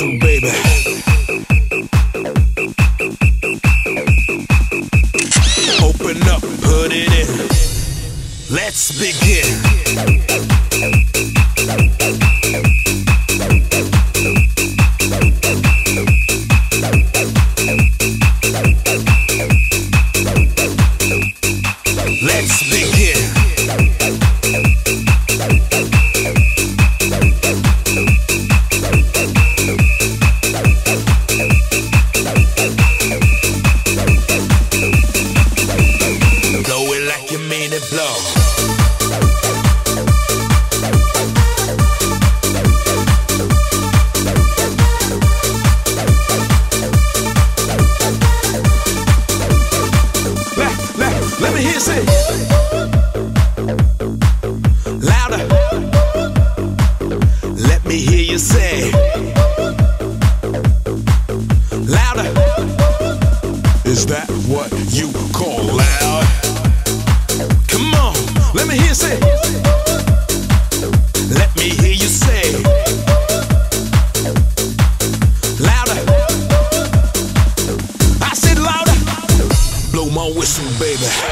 whistle, baby. Open up, put it in. Let's begin. Let's begin. Blow it like you mean it, blow. Let me hear you say louder. Let me hear you say louder. Is that what you call loud? Come on, let me hear you say. Let me hear you say louder. I said louder. Blow my whistle, baby.